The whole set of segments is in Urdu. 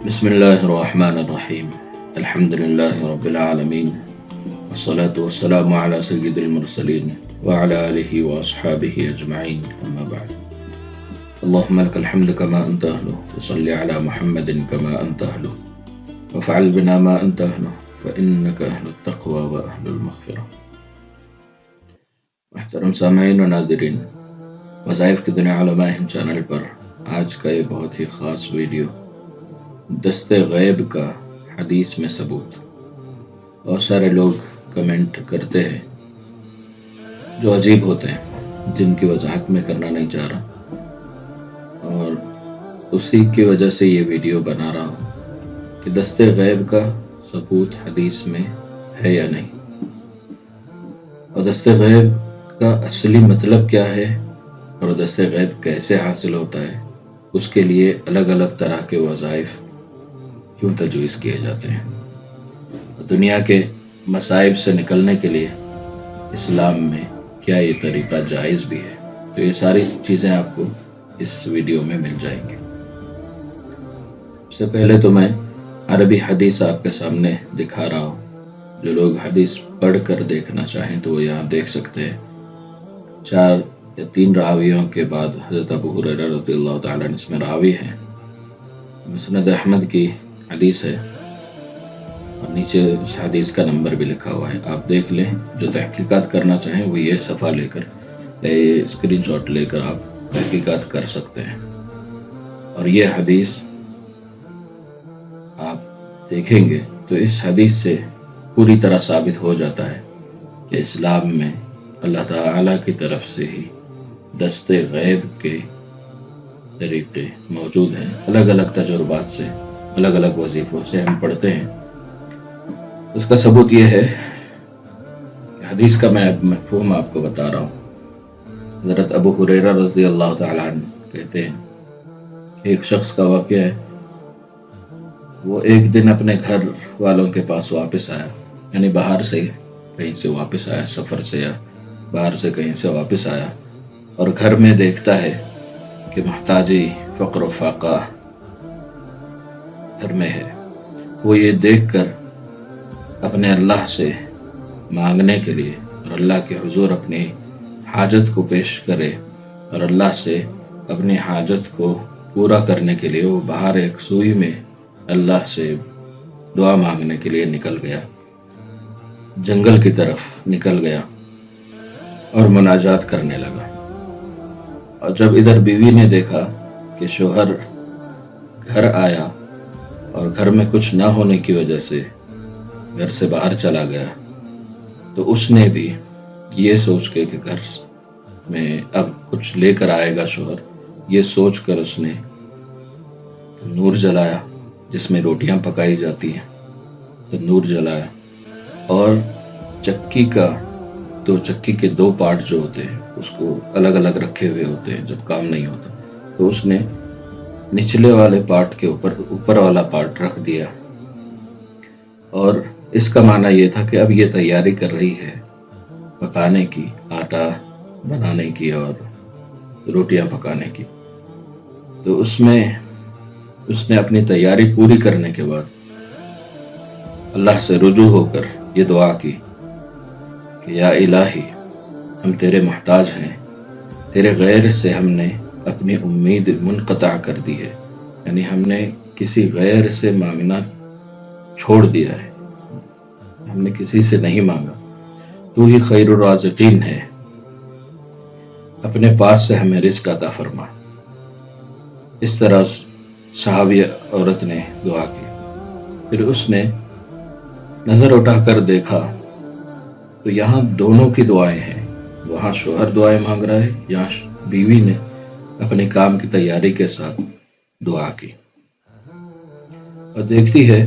بسم الله الرحمن الرحيم. الحمد لله رب العالمين، والصلاة والسلام على سيد المرسلين وعلى آله وأصحابه أجمعين، أما بعد. اللهم لك الحمد كما أنت أهله، وصل على محمد كما أنت أهله، وفعل بنا ما أنت أهله، فإنك أهل التقوى وأهل المغفرة. محترم سامعین و ناظرین، وظائف کی دنیا علماء ہند چینل پر آج کا یہ بہت ہی خاص ویڈیو دست غیب کا حدیث میں ثبوت. اور سارے لوگ کمنٹ کرتے ہیں جو عجیب ہوتے ہیں، جن کی وضاحت میں کرنا نہیں چاہ رہا، اور اسی کی وجہ سے یہ ویڈیو بنا رہا ہوں کہ دست غیب کا ثبوت حدیث میں ہے یا نہیں، اور دست غیب کا اصلی مطلب کیا ہے، اور دست غیب کیسے حاصل ہوتا ہے، اس کے لیے الگ الگ طرح کے وظائف کیوں تجویز کیے جاتے ہیں، دنیا کے مصائب سے نکلنے کے لیے اسلام میں کیا یہ طریقہ جائز بھی ہے. تو یہ ساری چیزیں آپ کو اس ویڈیو میں مل جائیں گے. سب سے پہلے تو میں عربی حدیث آپ کے سامنے دکھا رہا ہوں. جو لوگ حدیث پڑھ کر دیکھنا چاہیں تو وہ یہاں دیکھ سکتے ہیں. 4 یا 3 راویوں کے بعد حضرت ابو ہریرہ رضی اللہ تعالیٰ عنہ اس میں راوی ہیں. مسند احمد کی حدیث ہے، اور نیچے اس حدیث کا نمبر بھی لکھا ہوا ہے. آپ دیکھ لیں. جو تحقیقات کرنا چاہیں وہ یہ صفحہ لے کر، اسکرین شاٹ لے کر آپ تحقیقات کر سکتے ہیں. اور یہ حدیث آپ دیکھیں گے تو اس حدیث سے پوری طرح ثابت ہو جاتا ہے کہ اسلام میں اللہ تعالیٰ کی طرف سے ہی دست غیب کے طریقے موجود ہیں. الگ الگ تجربات سے، الگ الگ وظیفوں سے ہم پڑھتے ہیں. اس کا ثبوت یہ ہے کہ حدیث کا میں مفہوم آپ کو بتا رہا ہوں. حضرت ابو ہریرہ رضی اللہ تعالیٰ عنہ کہتے ہیں کہ ایک شخص کا واقعہ ہے. وہ ایک دن اپنے گھر والوں کے پاس واپس آیا، یعنی باہر سے کہیں سے واپس آیا، سفر سے یا باہر سے کہیں سے واپس آیا، اور گھر میں دیکھتا ہے کہ محتاجی، فقر و فاقہ گھر میں ہے. وہ یہ دیکھ کر اپنے اللہ سے مانگنے کے لیے اور اللہ کے حضور اپنی حاجت کو پیش کرے اور اللہ سے اپنی حاجت کو پورا کرنے کے لیے وہ باہر ایک سوئی میں اللہ سے دعا مانگنے کے لیے نکل گیا، جنگل کی طرف نکل گیا اور مناجات کرنے لگا. اور جب ادھر بیوی نے دیکھا کہ شوہر گھر آیا اور گھر میں کچھ نہ ہونے کی وجہ سے گھر سے باہر چلا گیا، تو اس نے بھی یہ سوچ کے کہ گھر میں اب کچھ لے کر آئے گا شوہر، یہ سوچ کر اس نے تنور جلایا جس میں روٹیاں پکائی جاتی ہیں. تنور جلایا اور چکی کے 2 پارٹ جو ہوتے ہیں اس کو الگ الگ رکھے ہوئے ہوتے ہیں جب کام نہیں ہوتا. تو اس نے نچلے والے پارٹ کے اوپر والا پارٹ رکھ دیا، اور اس کا معنی یہ تھا کہ اب یہ تیاری کر رہی ہے پکانے کی، آٹا بنانے کی اور روٹیاں پکانے کی. تو اس نے اپنی تیاری پوری کرنے کے بعد اللہ سے رجوع ہو کر یہ دعا کی کہ یا الہی، ہم تیرے محتاج ہیں، تیرے غیر سے ہم نے اپنی امید منقطع کر دی ہے، یعنی ہم نے کسی غیر سے مانگنا چھوڑ دیا ہے، ہم نے کسی سے نہیں مانگا. تو ہی خیر الرازقین ہے، اپنے پاس سے ہمیں رزق عطا فرما. اس طرح صحابی عورت نے دعا کی. پھر اس نے نظر اٹھا کر دیکھا تو یہاں دونوں کی دعائیں ہیں. وہاں شوہر دعائیں مانگ رہا ہے، یہاں بیوی نے اپنے کام کی تیاری کے ساتھ دعا کی. اور دیکھتی ہے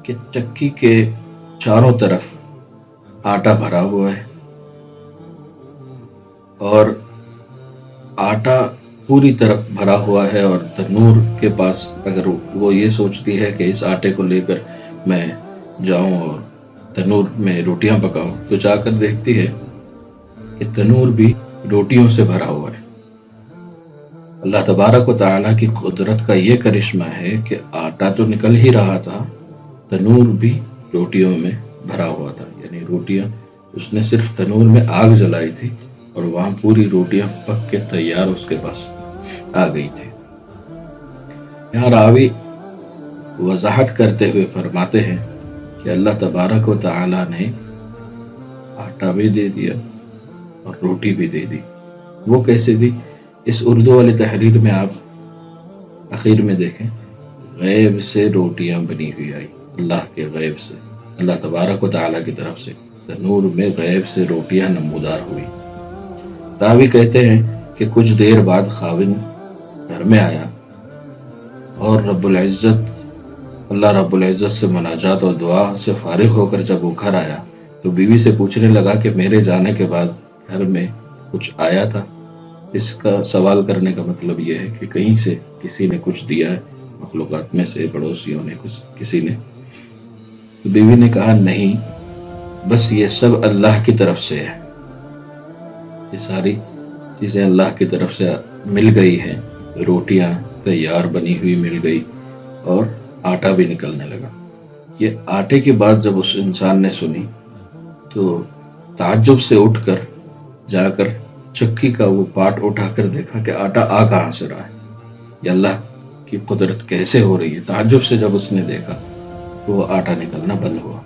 کہ چکی کے چاروں طرف آٹا بھرا ہوا ہے، اور آٹا پوری طرف بھرا ہوا ہے، اور تنور کے پاس اگر وہ یہ سوچتی ہے کہ اس آٹے کو لے کر میں جاؤں اور تنور میں روٹیاں پکاؤں، تو جا کر دیکھتی ہے کہ تنور بھی روٹیوں سے بھرا ہوا ہے. اللہ تبارک و تعالیٰ کی قدرت کا یہ کرشمہ ہے کہ آٹا تو نکل ہی رہا تھا، تنور بھی روٹیوں میں بھرا ہوا تھا، یعنی روٹیاں اس نے صرف تنور میں آگ جلائی تھی اور وہاں پوری روٹیاں پک کے تیار اس کے پاس آ گئی تھی۔ یہاں راوی وضاحت کرتے ہوئے فرماتے ہیں کہ اللہ تبارک و تعالیٰ نے آٹا بھی دے دیا اور روٹی بھی دے دی۔ وہ کیسے دی؟ اس اردو والی تحریر میں آپ اخیر میں دیکھیں، غیب سے روٹیاں بنی ہوئی آئی، اللہ کے غیب سے، اللہ تبارک و تعالیٰ کی طرف سے تنور میں غیب سے روٹیاں نمودار ہوئی۔ راوی کہتے ہیں کہ کچھ دیر بعد خاوند گھر میں آیا اور اللہ رب العزت سے مناجات اور دعا سے فارغ ہو کر جب وہ گھر آیا تو بیوی سے پوچھنے لگا کہ میرے جانے کے بعد گھر میں کچھ آیا تھا؟ اس کا سوال کرنے کا مطلب یہ ہے کہ کہیں سے کسی نے کچھ دیا ہے، مخلوقات میں سے پڑوسیوں نے کسی نے؟ تو بیوی نے کہا نہیں، بس یہ سب اللہ کی طرف سے ہے، یہ ساری چیزیں اللہ کی طرف سے مل گئی ہیں، روٹیاں تیار بنی ہوئی مل گئی اور آٹا بھی نکلنے لگا۔ یہ آٹے کی بات جب اس انسان نے سنی تو تعجب سے اٹھ کر جا کر چکی کا وہ پاٹ اٹھا کر دیکھا کہ آٹا آ کہاں سے رہا ہے، یہ اللہ کی قدرت کیسے ہو رہی ہے۔ تعجب سے جب اس نے دیکھا تو وہ آٹا نکلنا بند ہوا۔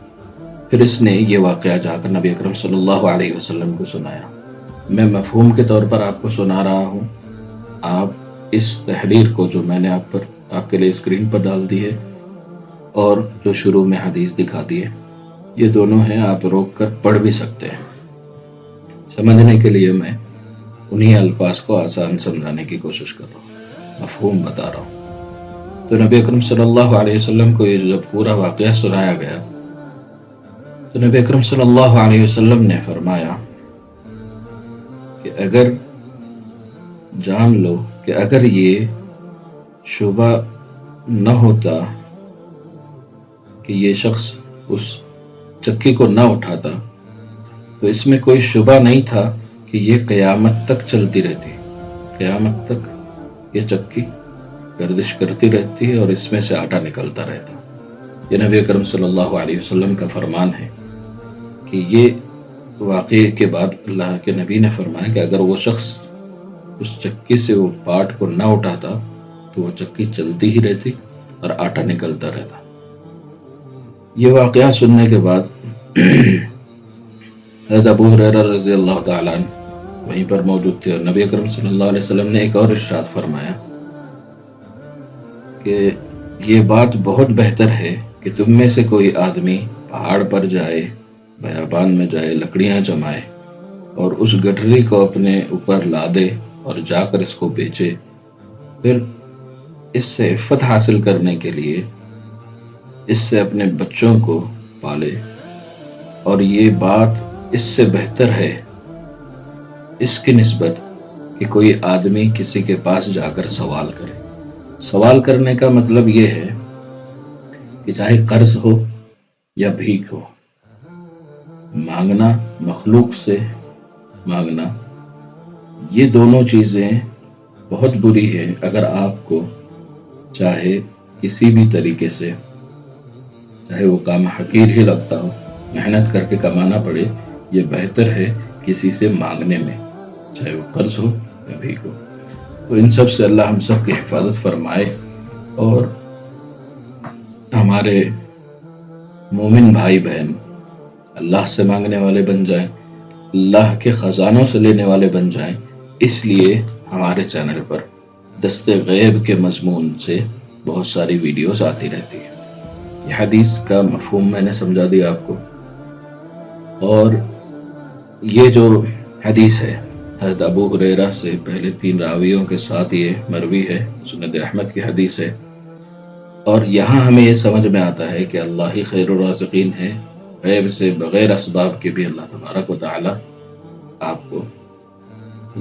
پھر اس نے یہ واقعہ جا کر نبی اکرم صلی اللہ علیہ وسلم کو سنایا۔ میں مفہوم کے طور پر آپ کو سنا رہا ہوں، آپ اس تحریر کو جو میں نے آپ کے لیے اسکرین پر ڈال دی ہے اور جو شروع میں حدیث دکھا دی ہے، یہ دونوں ہیں، آپ روک کر پڑھ بھی سکتے ہیں۔ سمجھنے کے لیے میں انہی الفاظ کو آسان سمجھانے کی کوشش کر رہا ہوں، مفہوم بتا رہا ہوں۔ تو نبی اکرم صلی اللہ علیہ وسلم کو یہ جب پورا واقعہ سنایا گیا تو نبی اکرم صلی اللہ علیہ وسلم نے فرمایا کہ اگر جان لو کہ اگر یہ شبہ نہ ہوتا کہ یہ شخص اس چکی کو نہ اٹھاتا تو اس میں کوئی شبہ نہیں تھا کہ یہ قیامت تک چلتی رہتی، قیامت تک یہ چکی گردش کرتی رہتی اور اس میں سے آٹا نکلتا رہتا۔ یہ نبی اکرم صلی اللہ علیہ وسلم کا فرمان ہے کہ یہ واقعے کے بعد اللہ کے نبی نے فرمایا کہ اگر وہ شخص اس چکی سے وہ پاٹ کو نہ اٹھاتا تو وہ چکی چلتی ہی رہتی اور آٹا نکلتا رہتا۔ یہ واقعہ سننے کے بعد حضرت ابو ہریرہ رضی اللہ تعالیٰ عنہ وہیں پر موجود تھے اور نبی اکرم صلی اللہ علیہ وسلم نے ایک اور ارشاد فرمایا کہ یہ بات بہت بہتر ہے کہ تم میں سے کوئی آدمی پہاڑ پر جائے، بیابان میں جائے، لکڑیاں جمائے اور اس گٹھری کو اپنے اوپر لادے اور جا کر اس کو بیچے، پھر اس سے عفت حاصل کرنے کے لیے اس سے اپنے بچوں کو پالے، اور یہ بات اس سے بہتر ہے اس کی نسبت کہ کوئی آدمی کسی کے پاس جا کر سوال کرے۔ سوال کرنے کا مطلب یہ ہے کہ چاہے قرض ہو یا بھیک ہو، مانگنا، مخلوق سے مانگنا، یہ دونوں چیزیں بہت بری ہیں۔ اگر آپ کو چاہے کسی بھی طریقے سے، چاہے وہ کام حقیر ہی لگتا ہو، محنت کر کے کمانا پڑے، یہ بہتر ہے کسی سے مانگنے میں، چاہے وہ قرض ہو یا بھیک ہو۔ تو ان سب سے اللہ ہم سب کی حفاظت فرمائے اور ہمارے مومن بھائی بہن اللہ سے مانگنے والے بن جائیں، اللہ کے خزانوں سے لینے والے بن جائیں۔ اس لیے ہمارے چینل پر دست غیب کے مضمون سے بہت ساری ویڈیوز آتی رہتی ہیں۔ یہ حدیث کا مفہوم میں نے سمجھا دیا آپ کو، اور یہ جو حدیث ہے حضرت ابو ہریرہ سے پہلے 3 راویوں کے ساتھ یہ مروی ہے، مسند احمد کی حدیث ہے، اور یہاں ہمیں یہ سمجھ میں آتا ہے کہ اللہ ہی خیر الرازقین ہے، غیب سے بغیر اسباب کے بھی اللہ تبارک و تعالی آپ کو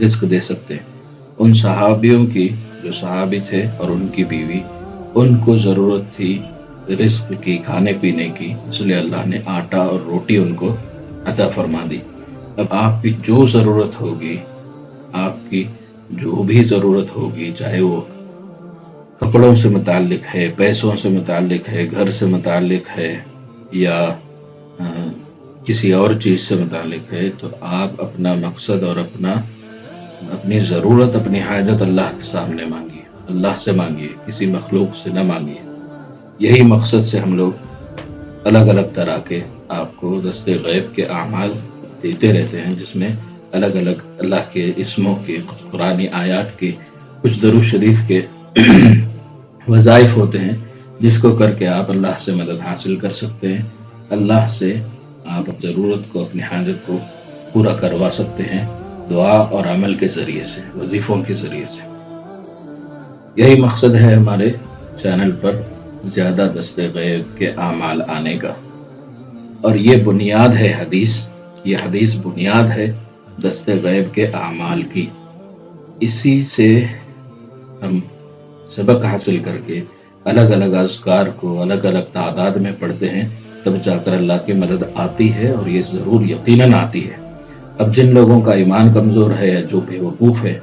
رزق دے سکتے ہیں۔ ان صحابیوں کی جو صحابی تھے اور ان کی بیوی، ان کو ضرورت تھی رزق کی، کھانے پینے کی، اس لیے اللہ نے آٹا اور روٹی ان کو عطا فرما دی۔ اب آپ کی جو ضرورت ہوگی، آپ کی جو بھی ضرورت ہوگی، چاہے وہ کپڑوں سے متعلق ہے، پیسوں سے متعلق ہے، گھر سے متعلق ہے، یا کسی اور چیز سے متعلق ہے، تو آپ اپنا مقصد اور اپنی ضرورت، اپنی حاجت اللہ کے سامنے مانگیے، اللہ سے مانگیے، کسی مخلوق سے نہ مانگیے۔ یہی مقصد سے ہم لوگ الگ الگ طرح کے آپ کو دست غیب کے اعمال دیتے رہتے ہیں، جس میں الگ الگ اللہ کے اسموں کے، کچھ قرآنی آیات کے، کچھ درود شریف کے وظائف ہوتے ہیں، جس کو کر کے آپ اللہ سے مدد حاصل کر سکتے ہیں، اللہ سے آپ ضرورت کو، اپنی حاجت کو پورا کروا سکتے ہیں، دعا اور عمل کے ذریعے سے، وظیفوں کے ذریعے سے۔ یہی مقصد ہے ہمارے چینل پر زیادہ دست غیب کے اعمال آنے کا، اور یہ بنیاد ہے حدیث، یہ حدیث بنیاد ہے دست غیب کے اعمال کی۔ اسی سے ہم سبق حاصل کر کے الگ الگ اذکار کو الگ الگ تعداد میں پڑھتے ہیں، تب جا کر اللہ کی مدد آتی ہے، اور یہ ضرور یقیناً آتی ہے۔ اب جن لوگوں کا ایمان کمزور ہے، یا جو بے وقوف ہے،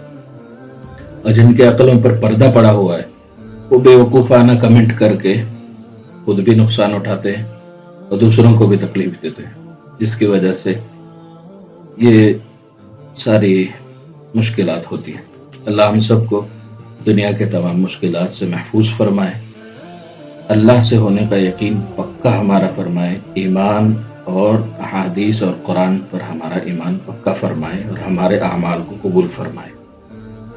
اور جن کے عقلوں پر پردہ پڑا ہوا ہے، وہ بے وقوفانہ کمنٹ کر کے خود بھی نقصان اٹھاتے ہیں اور دوسروں کو بھی تکلیف دیتے ہیں، جس کی وجہ سے یہ ساری مشکلات ہوتی ہیں۔ اللہ ہم سب کو دنیا کے تمام مشکلات سے محفوظ فرمائے، اللہ سے ہونے کا یقین پکا ہمارا فرمائے، ایمان اور احادیث اور قرآن پر ہمارا ایمان پکا فرمائے، اور ہمارے اعمال کو قبول فرمائے۔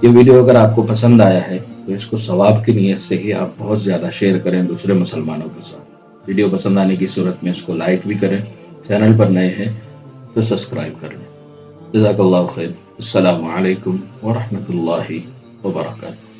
یہ ویڈیو اگر آپ کو پسند آیا ہے تو اس کو ثواب کی نیت سے ہی آپ بہت زیادہ شیئر کریں دوسرے مسلمانوں کے ساتھ۔ ویڈیو پسند آنے کی صورت میں اس کو لائک بھی کریں، چینل پر نئے ہیں تو سبسکرائب کر لیں۔ جزاک اللہ خیر۔ السلام علیکم ورحمۃ اللہ وبرکاتہ۔